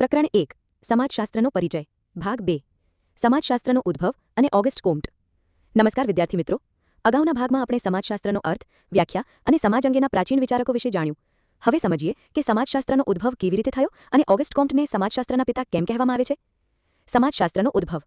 પ્રકરણ 1 સમાજશાસ્ત્રનો પરિચય ભાગ 2 સમાજશાસ્ત્રનો ઉદ્ભવ અને ઓગસ્ટ કોમ્ટ. નમસ્કાર વિદ્યાર્થી મિત્રો, અગાઉના ભાગમાં આપણે સમાજશાસ્ત્રનો અર્થ, વ્યાખ્યા અને સમાજ અંગેના પ્રાચીન વિચારકો વિશે જાણ્યું. હવે સમજીએ કે સમાજશાસ્ત્રનો ઉદ્ભવ કેવી રીતે થયો અને ઓગસ્ટ કોમ્ટને સમાજશાસ્ત્રના પિતા કેમ કહેવામાં આવે છે. સમાજશાસ્ત્રનો ઉદ્ભવ.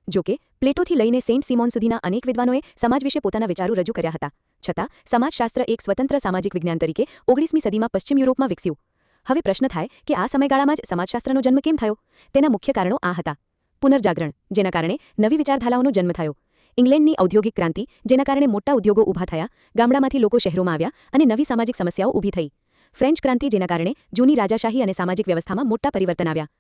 જો કે પ્લેટોથી લઈને સેન્ટ સિમોન સુધીના અનેક વિદ્વાનોએ સમાજ વિશે પોતાના વિચારો રજૂ કર્યા હતા, છતાં સમાજશાસ્ત્ર એક સ્વતંત્ર સામાજિક વિજ્ઞાન તરીકે 19મી સદીમાં પશ્ચિમ યુરોપમાં વિકસ્યું. હવે પ્રશ્ન થાય કે આ સમયગાળામાં જ સમાજશાસ્ત્રનો જન્મ કેમ થયો. તેના મુખ્ય કારણો આ હતા. પુનર્જાગરણ, જેના કારણે નવી વિચારધારાઓનો જન્મ થયો. ઇંગ્લેન્ડની ઔદ્યોગિક ક્રાંતિ, જેના કારણે મોટા ઉદ્યોગો ઊભા થયા, ગામડામાંથી લોકો શહેરોમાં આવ્યા અને નવી સામાજિક સમસ્યાઓ ઊભી થઈ. ફ્રેન્ચ ક્રાંતિ, જેના કારણે જૂની રાજાશાહી અને સામાજિક વ્યવસ્થામાં મોટા પરિવર્તન આવ્યા.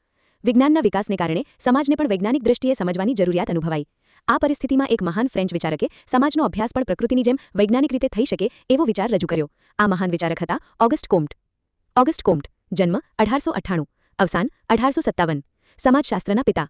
વિજ્ઞાનના વિકાસને કારણે સમાજને પણ વૈજ્ઞાનિક દ્રષ્ટિએ સમજવાની જરૂરિયાત અનુભવાઈ. આ પરિસ્થિતિમાં એક મહાન ફ્રેન્ચ વિચારકે સમાજનો અભ્યાસ પણ પ્રકૃતિની જેમ વૈજ્ઞાનિક રીતે થઈ શકે એવો વિચાર રજૂ કર્યો. આ મહાન વિચારક હતા ઓગસ્ટ કોમ્ટ. ઓગસ્ટ કોમ્ટ જન્મ 1898, અવસાન 1857. સમાજશાસ્ત્રના પિતા.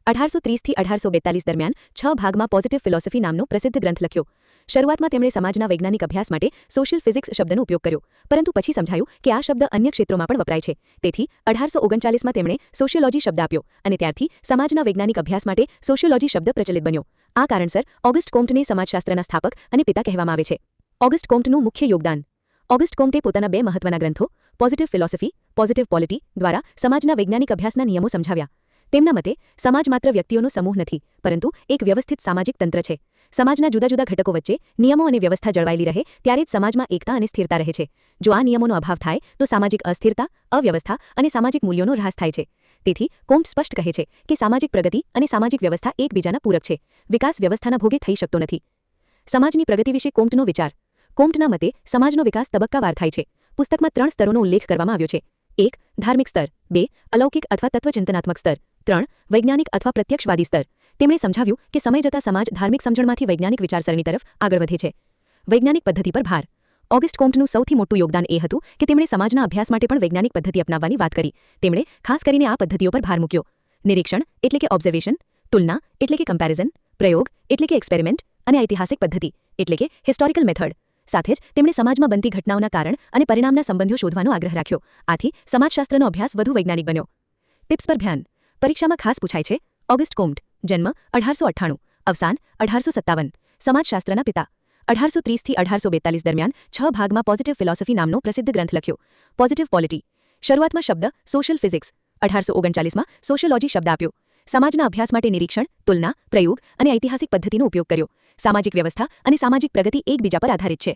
1830 થી 1842 દરમિયાન 6 ભાગમાં પોઝિટિવ ફિલોસોફી નામનો પ્રસિદ્ધ ગ્રંથ લખ્યો. શરૂઆતમાં તેમણે સમાજના વૈજ્ઞાનિક અભ્યાસ માટે સોશિયલ ફિઝિક્સ શબ્દનો ઉપયોગ કર્યો, પરંતુ પછી સમજાયું કે આ શબ્દ અન્ય ક્ષેત્રોમાં પણ વપરાય છે. તેથી 1839માં તેમણે સોશિયોલોજી શબ્દ આપ્યો અને ત્યારથી સમાજના વૈજ્ઞાનિક અભ્યાસ માટે સોશિયોલોજી શબ્દ પ્રચલિત બન્યો. આ કારણસર ઓગસ્ટ કોમ્ટને સમાજશાસ્ત્રના સ્થાપક અને પિતા કહેવામાં આવે છે. ઓગસ્ટ કોમ્ટનું મુખ્ય યોગદાન. ઓગસ્ટ કોમ્ટે પોતાના 2 મહત્વના ગ્રંથો, પોઝિટિવ ફિલોસોફી, પોઝિટિવ પોલિટી દ્વારા સમાજના વૈજ્ઞાનિક અભ્યાસના નિયમો સમજાવ્યા. તેમના મતે સમાજ માત્ર વ્યક્તિઓનો સમૂહ નથી, પરંતુ એક વ્યવસ્થિત સામાજિક તંત્ર છે. સમાજના જુદા જુદા ઘટકો વચ્ચે નિયમો અને વ્યવસ્થા જળવાયેલી રહે ત્યારે જ સમાજમાં એકતા અને સ્થિરતા રહે છે. જો આ નિયમોનો અભાવ થાય તો સામાજિક અસ્થિરતા, અવ્યવસ્થા અને સામાજિક મૂલ્યોનો હ્રાસ થાય છે. તેથી કોમ્ટ સ્પષ્ટ કહે છે કે સામાજિક પ્રગતિ અને સામાજિક વ્યવસ્થા એકબીજાના પૂરક છે. વિકાસ વ્યવસ્થાના ભોગે થઈ શકતો નથી. સમાજની પ્રગતિ વિશે કોમ્ટનો વિચાર. કોમ્ટના મતે સમાજનો વિકાસ તબક્કાવાર થાય છે. પુસ્તકમાં 3 સ્તરોનો ઉલ્લેખ કરવામાં આવ્યો છે. 1. ધાર્મિક સ્તર, 2. અલૌકિક અથવા તત્વચિંતનાત્મક સ્તર, 3. વૈજ્ઞાનિક અથવા પ્રત્યક્ષવાદી સ્તર. તેમણે સમજાવ્યું કે સમય જતાં સમાજ ધાર્મિક સમજણમાંથી વૈજ્ઞાનિક વિચારસરણી તરફ આગળ વધે છે. વૈજ્ઞાનિક પદ્ધતિ પર ભાર. ઓગસ્ટ કોમ્ટનું સૌથી મોટું યોગદાન એ હતું કે તેમણે સમાજના અભ્યાસ માટે પણ વૈજ્ઞાનિક પદ્ધતિ અપનાવવાની વાત કરી. તેમણે ખાસ કરીને આ પદ્ધતિઓ પર ભાર મૂક્યો. નિરીક્ષણ એટલે કે ઓબ્ઝર્વેશન, તુલના એટલે કે કમ્પેરિઝન, પ્રયોગ એટલે કે એક્સપેરિમેન્ટ અને ઐતિહાસિક પદ્ધતિ એટલે કે હિસ્ટોરિકલ મેથડ. સાથે જ તેમણે સમાજમાં બનતી ઘટનાઓના કારણ અને પરિણામના સંબંધો શોધવાનો આગ્રહ રાખ્યો. આથી સમાજશાસ્ત્રનો અભ્યાસ વધુ વૈજ્ઞાનિક બન્યો. ટિપ્સ પર ધ્યાન. પરીક્ષામાં ખાસ પૂછાય છે. ઓગસ્ટ કોમ્ટ જન્મ 1898, અવસાન 1857. સમાજશાસ્ત્રના પિતા. 1830 થી 1842 દરમિયાન 6 ભાગમાં પોઝિટિવ ફિલોસોફી નામનો પ્રસિદ્ધ ગ્રંથ લખ્યો. Positive polity. શરૂઆતમાં શબ્દ સોશિયલ ફિઝિક્સ, 1839માં સોશિયોલોજી શબ્દ આપ્યો. સમાજના અભ્યાસ માટે નિરીક્ષણ, તુલના, પ્રયોગ અને ઐતિહાસિક પદ્ધતિનો ઉપયોગ કર્યો. સામાજિક વ્યવસ્થા અને સામાજિક પ્રગતિ એકબીજા પર આધારિત છે.